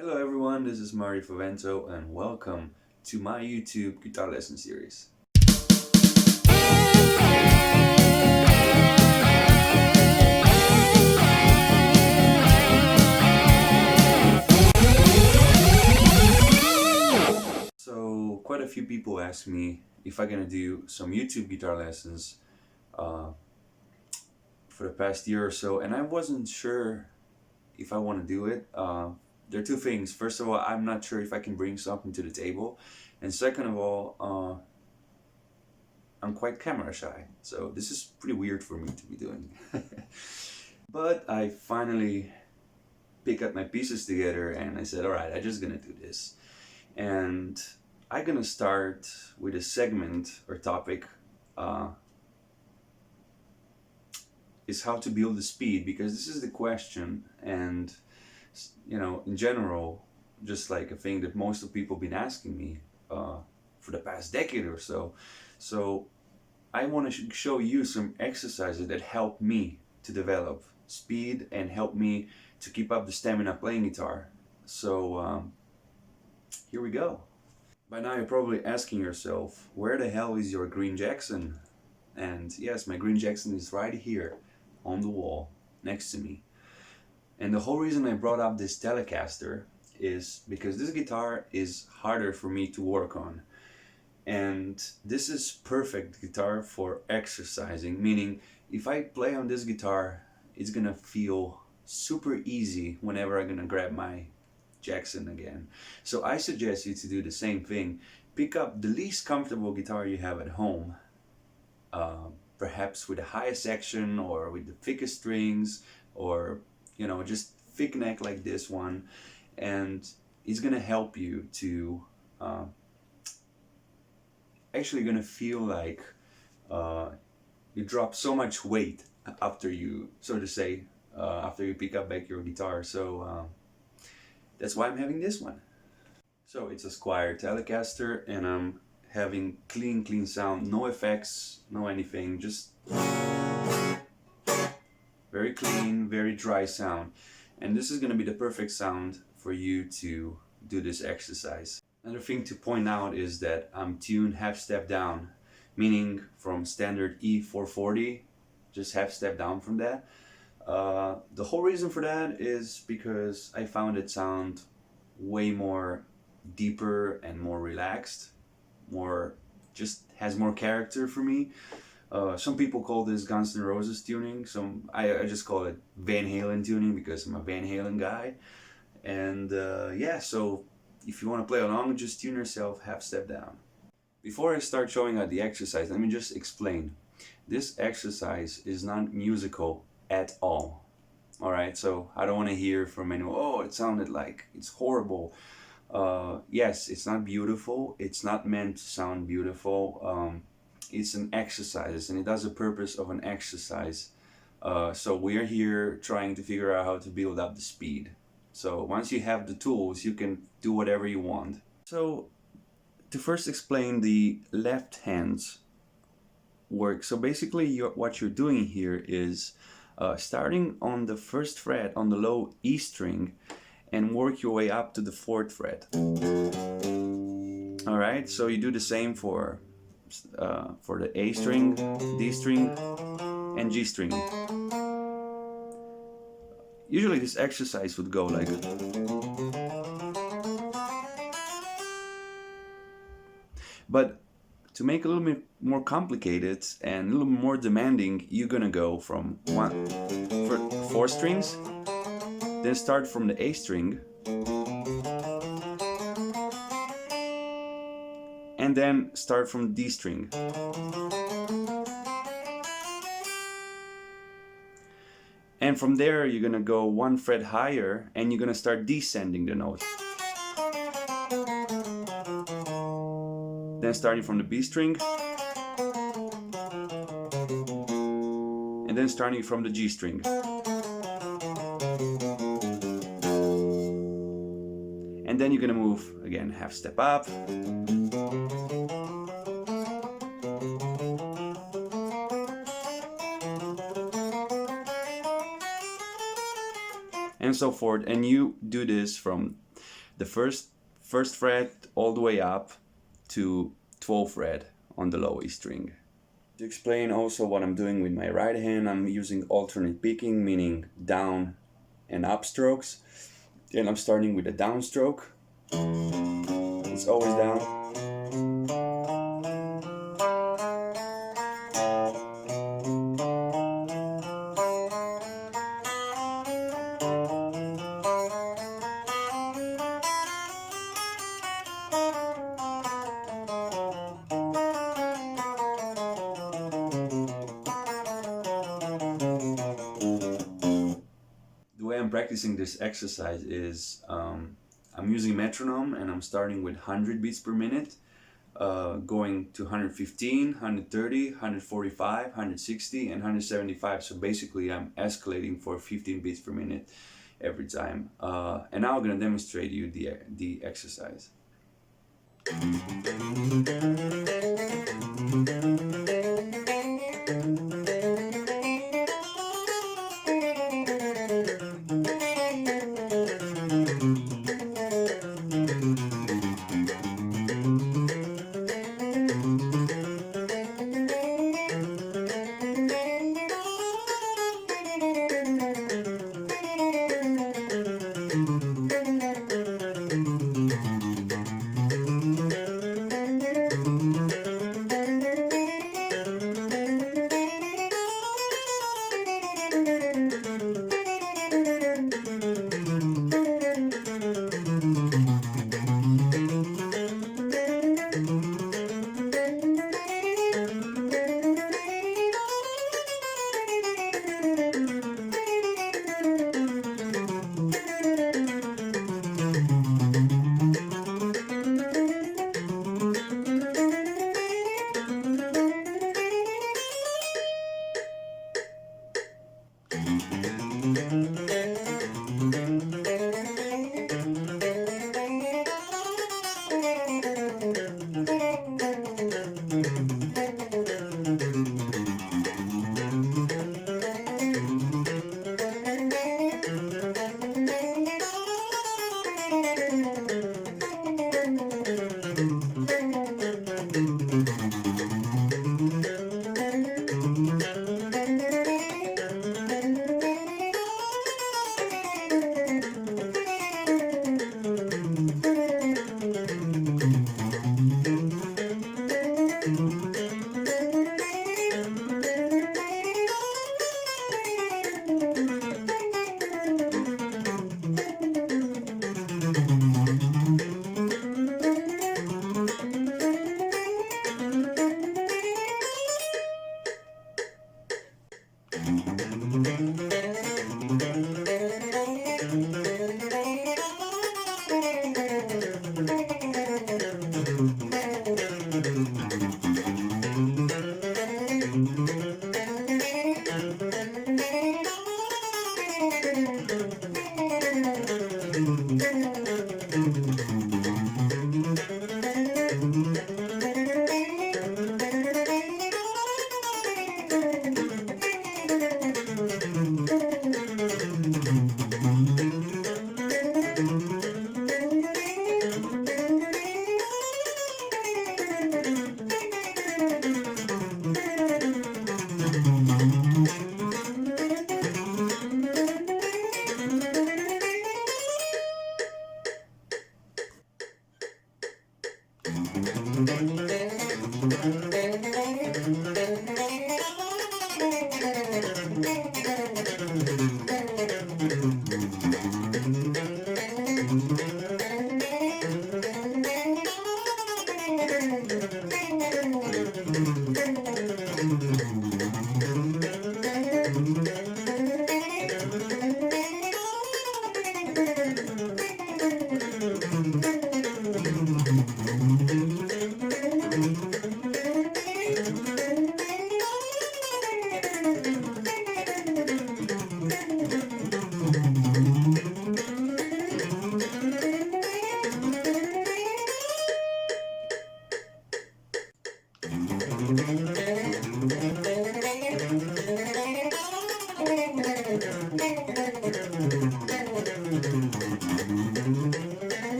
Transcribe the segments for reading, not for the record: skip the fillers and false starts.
Hello everyone, this is Marty Favento and welcome to my YouTube guitar lesson series. So quite a few people asked me if I'm gonna do some YouTube guitar lessons for the past year or so, and I wasn't sure if I want to do it. There are two things. First of all, I'm not sure if I can bring something to the table, and second of all, I'm quite camera shy, so this is pretty weird for me to be doing. But I finally picked up my pieces together and I said, alright, I'm just gonna do this. And I'm gonna start with a segment or topic is how to build the speed, because this is the question, and in general, just like a thing that most of people been asking me for the past decade or so. So I want to show you some exercises that help me to develop speed and help me to keep up the stamina playing guitar. So here we go. By now you're probably asking yourself, where the hell is your Green Jackson? And yes, my Green Jackson is right here on the wall next to me. And the whole reason I brought up this Telecaster is because this guitar is harder for me to work on. And this is perfect guitar for exercising, meaning if I play on this guitar, it's gonna feel super easy whenever I'm gonna grab my Jackson again. So I suggest you to do the same thing. Pick up the least comfortable guitar you have at home, perhaps with the highest section or with the thickest strings, or just thick neck like this one, and it's gonna help you to actually gonna feel like you drop so much weight after you, so to say, after you pick up back your guitar. So that's why I'm having this one. So it's a Squier Telecaster, and I'm having clean sound, no effects, no anything, just very clean, very dry sound. And this is going to be the perfect sound for you to do this exercise. Another thing to point out is that I'm tuned half step down, meaning from standard E440, just half step down from that. The whole reason for that is because I found it sound way more deeper and more relaxed, just has more character for me. Some people call this Guns N' Roses tuning. I just call it Van Halen tuning because I'm a Van Halen guy. And yeah, so if you want to play along, just tune yourself half step down. Before I start showing out the exercise, let me just explain. This exercise is not musical at all. Alright, so I don't want to hear from anyone, oh, it sounded like it's horrible. Yes, it's not beautiful. It's not meant to sound beautiful. It's an exercise, and it does the purpose of an exercise. So we're here trying to figure out how to build up the speed. So once you have the tools, you can do whatever you want. So to first explain the left hand's work. So basically what you're doing here is starting on the first fret on the low E string and work your way up to the 4th fret. Alright, so you do the same for the A string, D string, and G string. Usually this exercise would go like, but to make it a little bit more complicated and a little more demanding, you're gonna go from 4 strings, then start from the A string, and then start from D string. And from there you're gonna go 1 fret higher and you're gonna start descending the note. Then starting from the B string, and then starting from the G string. And then you're gonna move again, half step up. And so forth, and you do this from the first fret all the way up to 12th fret on the low E string. To explain also what I'm doing with my right hand, I'm using alternate picking, meaning down and up strokes. And I'm starting with a down stroke. It's always down. The way I'm practicing this exercise is I'm using metronome, and I'm starting with 100 beats per minute, going to 115, 130, 145, 160, and 175. So basically I'm escalating for 15 beats per minute every time. And now I'm going to demonstrate you the exercise.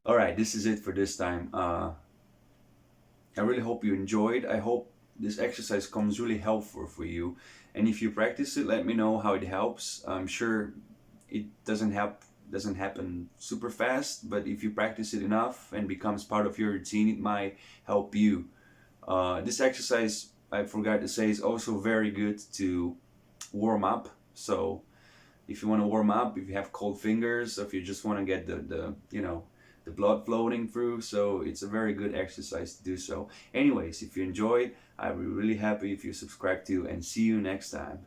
Alright, this is it for this time. I really hope you enjoyed. I hope this exercise comes really helpful for you. And if you practice it, let me know how it helps. I'm sure it doesn't happen super fast, but if you practice it enough and becomes part of your routine, it might help you. This exercise, I forgot to say, is also very good to warm up. So if you want to warm up, if you have cold fingers, if you just want to get the blood flowing through, so it's a very good exercise to do so. Anyways, if you enjoyed, I'd be really happy if you subscribe to, and see you next time.